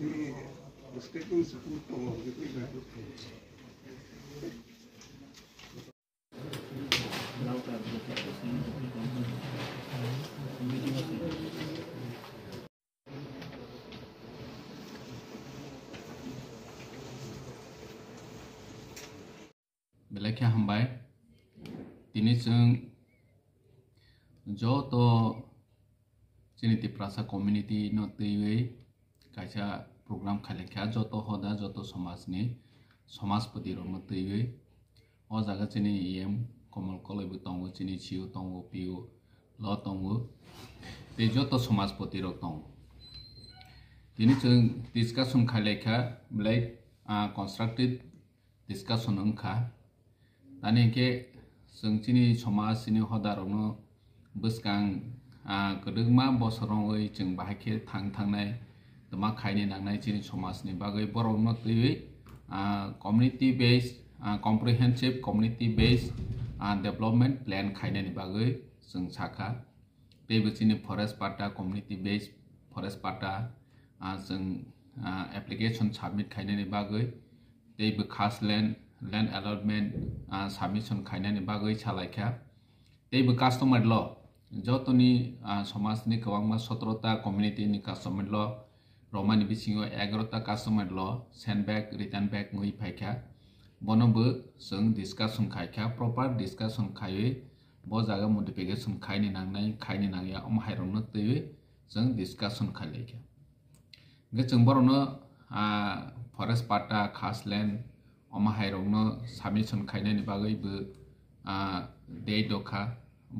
statement support Belakya hambai tini chung jo to chini prasa community no tiwe kaisa program khalekha jo to hoda jo to समाजपति row तिवे o jaga chini em komal koloi bu tongo chini chiu tongo piu lo tongo te jo to समाजपति ro tongo tini chung discussion khalekha blai constructive discussion ongkha tani ke sengchini समाज chini hodarongno buskang kodungma bosorongoi chung bahake thangnai toma khaini nangnai chini समाज ni bagai borongno tiwi community based comprehensive community based development plan khaini ni bagai sung sakha teibo chini forest pata community based forest pata sung application submit khaini ni bagai teibo khas land allotment submission khaini ni bagai chalaikha teibo customer law jotoni समाज ni kwangma 17 ta community ni customer law Romani bisingo 11 ta customer law send back return back ngui phaikha bonobo sung discussion khaikha proper discussion khaiwe bo jaga modification khaini nangya omhairongno teiwe sung discussion khalaikha ge chung borono forest pata khas land omhairongno submission khainani bagai bu dei dokha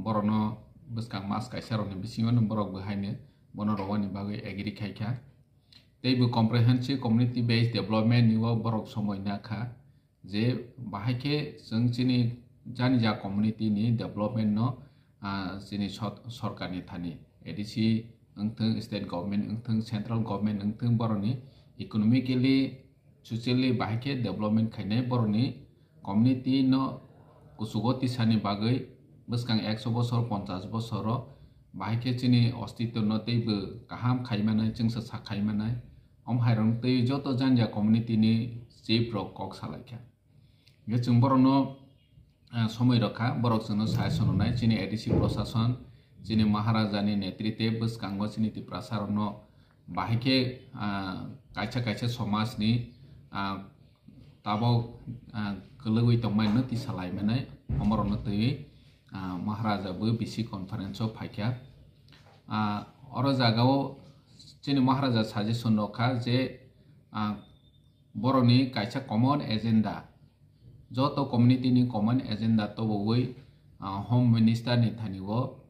borono buskang mas kaisaroni bisingo borok bu haine bono rowani bagai agree khaikha teibo comprehensive community based development niwo borok somoy nakha je bahake sengchini janija community ni development no chini sarkar ni thani edc engthung state government engthung central government engthung boroni economically socially bahake development khaine boroni community no kusugoti sani bagai buskang 100 bosor 50 bosor bahake chini ostitw no teibo kaham khaimanai chungsa sakhaimanai omhairong tei joto janja community ni chief rok kok salaikha ge chung borono somoi rakha borok chungno session nai chini adc proshashan chini maharaja ni netritwe buskango chini ti prasarono bahike kaisa समाज ni tabo kelugui tongmai no ti salaimanai omorono tei maharaja bu bisi conference phaikha oro jagao chini maharaja suggestion rokha je boroni kaisa common agenda joto community ni common agenda to boi home minister ni thanigo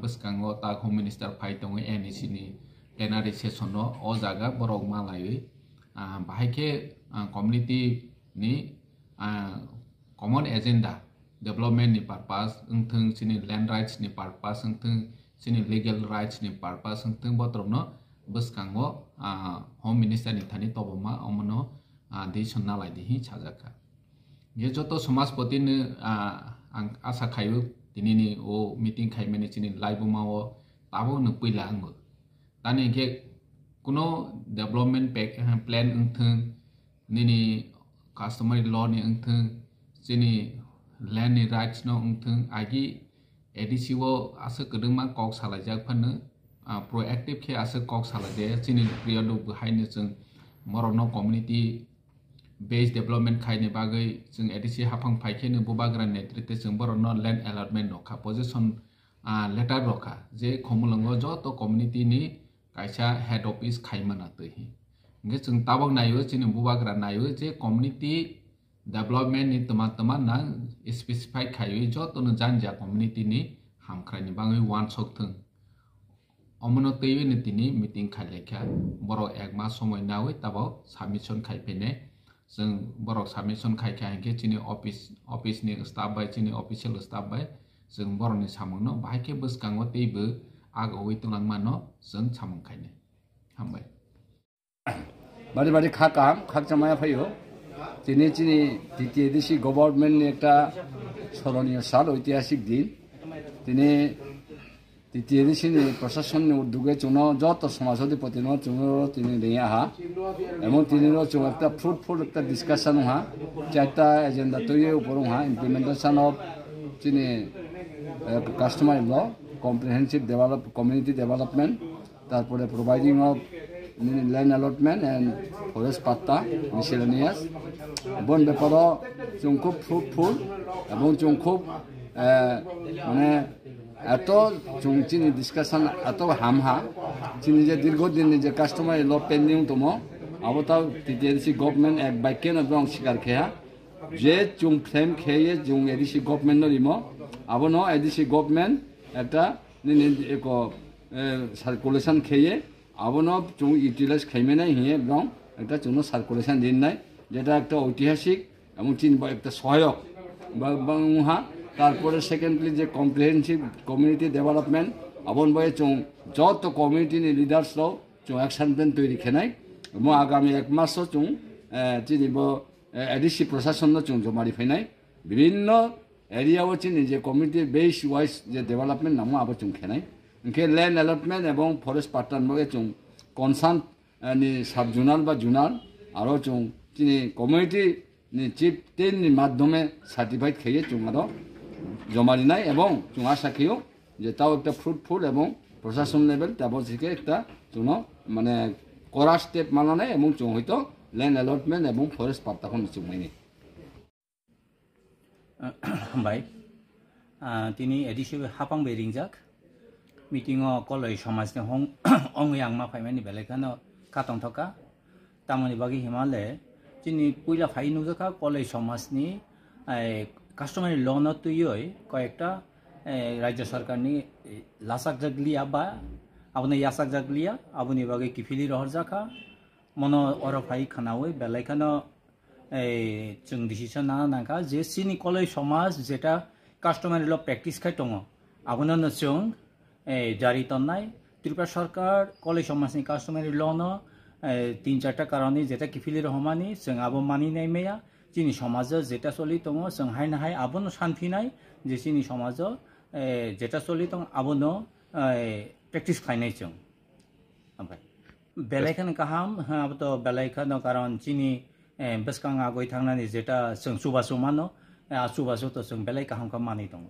buskango ta home minister phai tongo NEC ni plenary session no o jaga borok malai bahike community ni common agenda development ni purpose engthung chini land rights ni purpose engthung chini legal rights ni purpose engthung botromno buskango home minister ni thani toboma omono decision nalai dihi chajaka ge joto समाजपति ni asa khaiu tinini o meeting khaimani chini laibuma o tabo no puila angbo tani ge kuno development plan engthung nini customary law ni engthung chini land ni rights no engthung agi adc wo asa kedungma kok salajak phanu proactive ke asa kok salade chini period bu haine chung morono community based development khaine bagai chung adc hafang phaike no bubagra netritwe chung borono land allotment rokha position letter rokha je khomulango joto community ni kaisa head office khaimana tei nge chung tabok nayo chini bubagra nayo je community development ni tama na specify khayo joto no janja community ni hamkhrani bangai one sok thung omono teiwe ni tini meeting khalekha borok ekma somoi nawi tabo submission khaipene जों borok submission khaikha hingke chini office ni staff by chini official staff by जों boroni samungno bahike buskango teibo agoi tulangmano जों samung khaine hambai bari khak jamaya phayo chini DTADC government ni ekta soroniyo sal ঐতিহাসিক din tini তৃতীয় দিশিনি প্রশাসনের উদ্যোগে চুনো যত সমাজ অধিপতি চুনো তিনি নিয়ে আহা এবং তিনি একটা ফ্রুটফুল একটা ডিসকাশন হা চারটা এজেন্ডা তৈরি উপর হা ইমপ্লিমেন্টেশন অফ তিনি কাস্টমার ল কম্প্রিহেন্সিভ কমিউনিটি ডেভেলপমেন্ট তারপরে providing of land allotment and forest পাত্তা মিসেলেনিয়াস বন ব্যাপারও जों খুব ফ্রুটফুল এবং जों খুব মানে এত চিনি ডিসকাশন এত হামহা চিনি যে দীর্ঘদিন যে কাস্টমার ল পেন্ডিং দङ আবতাও টিটিএসি গভর্নমেন্ট এক বাক্যেন এবং স্বীকার খেয়া যে जों ফ্রেম খেয়ে जों এডিসি গভর্নমেন্ট নরিম আবনো এডিসি গভর্নমেন্ট একটা এক সার্কুলেশন খেয়ে আবনো जों ইউটিলাইজ খাইমেনাই হিয়ে এবং একটা जों সার্কুলেশন দিননাই যেটা একটা ঐতিহাসিক এবং চিন একটা সহায়ক বা তারপরে সেকেন্ডলি যে কম্প্রিহেন্সিভ কমিউনিটি ডেভেলপমেন্ট আবন বয়ে जों যত কমিউনিটিনি লিডার্সরাও जों অ্যাকশন প্ল্যান তৈরি খেনাই এবং আগামী এক মাসও जों চিনিব এডিসি প্রশাসনও जों জমারি ফেনাই বিভিন্ন এরিয়াও চিনি যে কমিউনিটি বেস ওয়াইজ যে ডেভেলপমেন্ট নামো আবার जों খেনাই ইনকে ল্যান্ড অ্যালটমেন্ট এবং ফরেস্ট পার্টনার মগে जों কনসার্ন नि সাব জোনাল বা জোনাল আরও जों চিনি কমিউনিটি চিফ টেনनि মাধ্যমে সার্টিফাইড খেয়ে जों আরও জমারিনাই এবং जों আশা খেয়েও যে তাও একটা ফ্রুটফুল এবং প্রশাসন লেভেল তারপর থেকে একটা जों মানে করা স্টেপ মানানাই এবং जों হয়তো ল্যান্ড অ্যালটমেন্ট এবং ফরেস্ট পাত্তাখন जों মাইনি হামবাই তিনি এডিসিবি হাপাংবে রিংজাক মিটিংও কলাই সমাজনি অংয়াংমা ফাইমানি বেলাইখানো কাটং থকা তামনি বাগি হিমালে তিনি পয়লা ফাই নুজাকা কলাই সমাজনি কাস্টমারি লোন তুইয় কয়েকটা রাজ্য সরকারনি লাসাক জাগলিয়া বা আপনি ইয়াসাক জাগলিয়া আপনি বাগে কিফিলি রহর জাকা মনো অরফাই খানাওই বেলাইখানো जों डिसिसन ना नाका जे सिनि कलेज समाज जेटा कास्टमारि ल प्रेक्टिस खाय दङ आबोनो जों जारि तन्नाय त्रिपुरा सरकार कलेज समाजनि कास्टमारि ल'न 3-4टा कारणे जेटा किफिलि रहमानि जों आबो मानिनाय मेया जोंनि समाज जेटा सलि दङ जों हायना हाय आबोनो सानफिनाय जे जोंनि समाज जेटा सलि दङ आबोनो प्रेक्टिस खायनाय जों ओमफ्राय बेलायखान गाहाम आबोथ' बेलायखान कारण जोंनि बेसकां आगय थांनानै जेटा जों सुबासु मानो सुबासुथ' जों बेलाय गाहामखौ मानि दङ